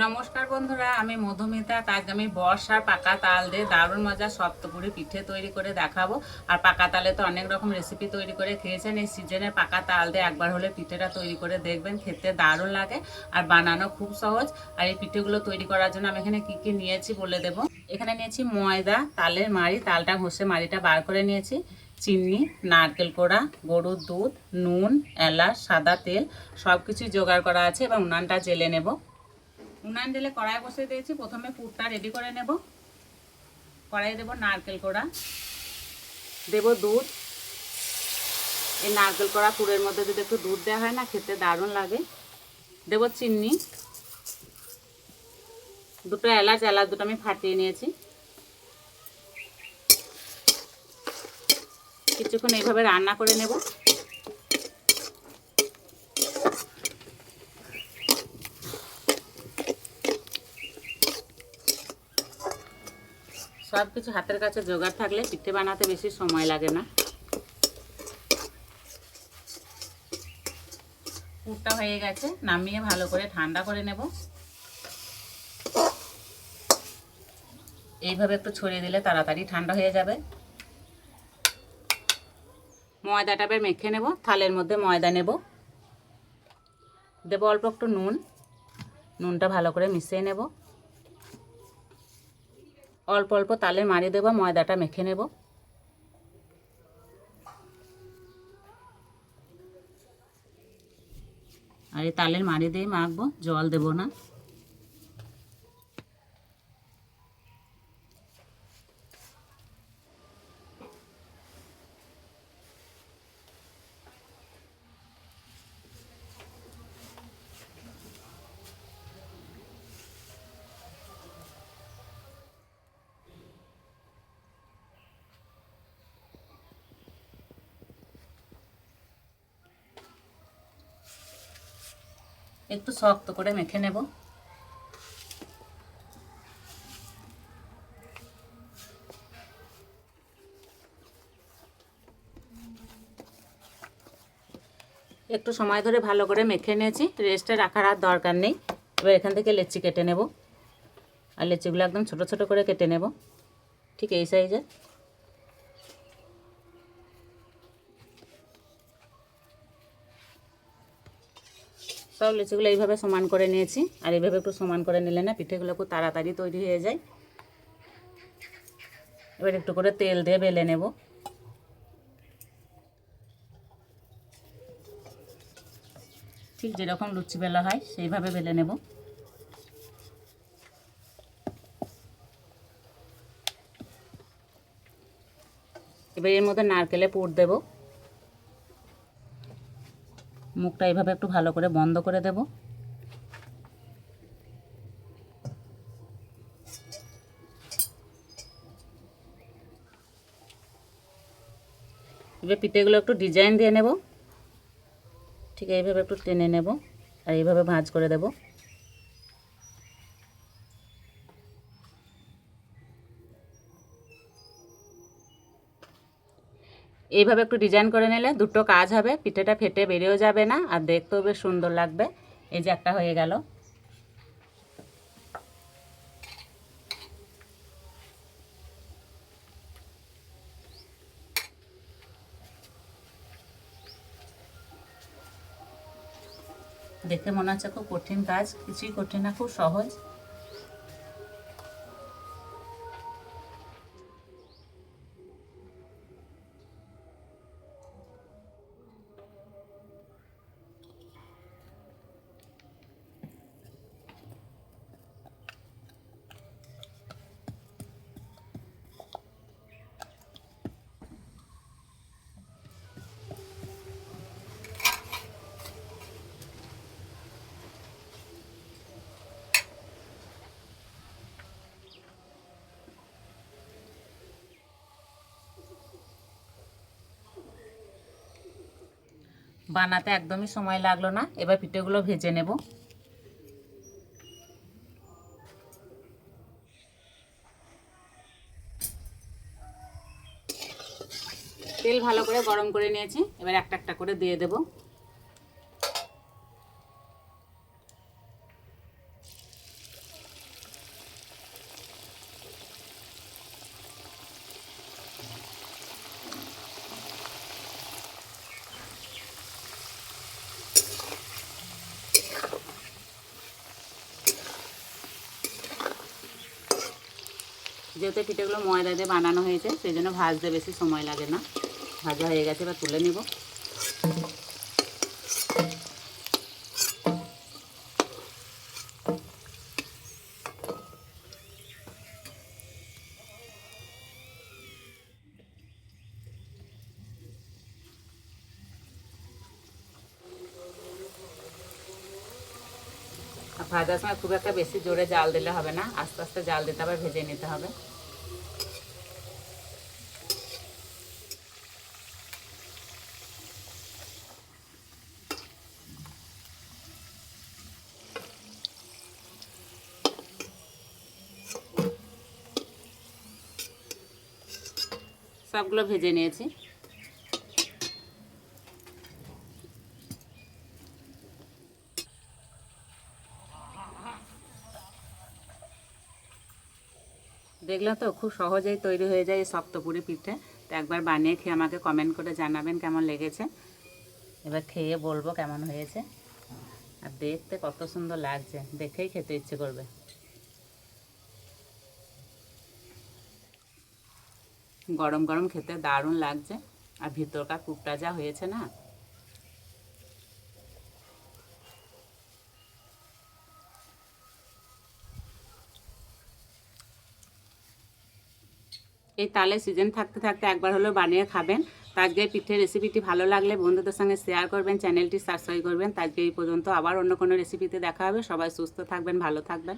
নমস্কার বন্ধুরা, আমি মধুমিতা। আজ আমি বর্ষার পাকা তাল দিয়ে দারুণ মজা সপ্তপুরি পিঠে তৈরি করে দেখাবো। আর পাকা তালে তো অনেক রকম রেসিপি তৈরি করে খেয়েছেন। এই সিজনের পাকা তাল দিয়ে একবার হলে পিঠেটা তৈরি করে দেখবেন, খেতে দারুণ লাগে আর বানানো খুব সহজ। আর এই পিঠেগুলো তৈরি করার জন্য আমি এখানে কি কি নিয়েছি বলে দেবো। এখানে নিয়েছি ময়দা, তালের মাড়ি, তালটা ঘষে মাড়িটা বার করে নিয়েছি, চিনি, নারকেল কোড়া, গরুর দুধ, নুন, এলাচ, সাদা তেল সব কিছুই জোগাড় করা আছে। এবং উনানটা জেলে নেব। উনান জেলে কড়াই বসিয়ে দিয়েছি। প্রথমে পুরটা রেডি করে নেব। কড়াই দেব নারকেল কোড়া, দেব দুধ। এই নারকেল কোড়া পুরের মধ্যে যদি একটু দুধ দেওয়া হয় না, খেতে দারুণ লাগে। দেব চিনি, দুটো এলাচ দুটো আমি ফাটিয়ে নিয়েছি। কিছুক্ষণ এইভাবে রান্না করে নেব। সব কিছু হাতের কাছে জোগাড় থাকলে পিঠে বানাতে বেশি সময় লাগে না। পুরটা হয়ে গেছে, নামিয়ে ভালো করে ঠান্ডা করে নেব। এইভাবে একটু ছড়িয়ে দিলে তাড়াতাড়ি ঠান্ডা হয়ে যাবে। ময়দাটা এবার মেখে নেব। থালের মধ্যে ময়দা নেব, দেব অল্প একটু নুন। নুনটা ভালো করে মিশিয়ে নেব। অল্প অল্প তালের মাড়ি দেব, ময়দাটা মেখে নেব। আর এই তালের মাড়ি দিয়ে মাখবো, জল দেব না। একটু শক্ত করে মেখে নেব। একটু সময় ধরে ভালো করে মেখে নিয়েছি, রেস্টে রাখার আর দরকার নেই। এবার এখান থেকে লেচি কেটে নেব। আর লেচিগুলো একদম ছোট ছোট করে কেটে নেব, ঠিক এই সাইজে। সব লেচিগুলো এইভাবে সমান করে নিয়েছি। আর এইভাবে একটু সমান করে নিলে না পিঠেগুলো খুব তাড়াতাড়ি তৈরি হয়ে যায়। এবার একটু করে তেল দিয়ে বেলে নেব। ঠিক যেরকম লুচি বেলা হয় সেইভাবে বেলে নেব। এবার এর মধ্যে নারকেলে পুর দেব। মুখটা এইভাবে একটু ভালো করে বন্ধ করে দেব। এবার পিঠেগুলো একটু ডিজাইন দিয়ে নেব। ঠিক এইভাবে একটু টেনে নেব আর এইভাবে ভাঁজ করে দেব। এইভাবে একটু ডিজাইন করে নিলে দুটো কাজ হবে, পিঠেটা ফেটে বেরিয়েও যাবে না আর দেখতেও বেশ সুন্দর লাগবে। এই যে একটা হয়ে গেল। দেখে মনে হচ্ছে খুব কঠিন কাজ, কিছুই কঠিন না, খুব সহজ। বানাতে একদমই সময় লাগলো না। এবার পিঠেগুলো ভেজে নেব। তেল ভালো করে গরম করে নিয়েছি, এবার একটা একটা করে দিয়ে দেব। যেহেতু পিঠেগুলো ময়দা দিয়ে বানানো হয়েছে সেই জন্য ভাজতে বেশি সময় লাগে না। ভাজা হয়ে গেছে, এবার তুলে নিব। আর ভাজার সময় খুব একটা বেশি জোরে জাল দিলে হবে না, আস্তে আস্তে জাল দিতে হবে, ভেজে নিতে হবে। সবগুলো ভেজে নিয়েছি। দেখলে তো খুব সহজেই তৈরি হয়ে যায় এই শক্তপুরি পিঠে। তো একবার বানিয়ে খেয়ে আমাকে কমেন্ট করে জানাবেন কেমন লেগেছে। এবার খেয়ে বলবো কেমন হয়েছে। আর দেখতে কত সুন্দর লাগছে, দেখেই খেতে ইচ্ছে করবে। গরম গরম খেতে দারুণ লাগছে। আর ভিতরকার পুরটা যা হয়েছে না, এই তালের সিজন থাকতে থাকতে একবার হলেও বানিয়ে খাবেন। তো আজকে পিঠের রেসিপিটি ভালো লাগলে বন্ধুদের সঙ্গে শেয়ার করবেন, চ্যানেলটি সাবস্ক্রাইব করবেন। তো আজকে এই পর্যন্ত, আবার অন্য কোনো রেসিপিতে দেখা হবে। সবাই সুস্থ থাকবেন, ভালো থাকবেন।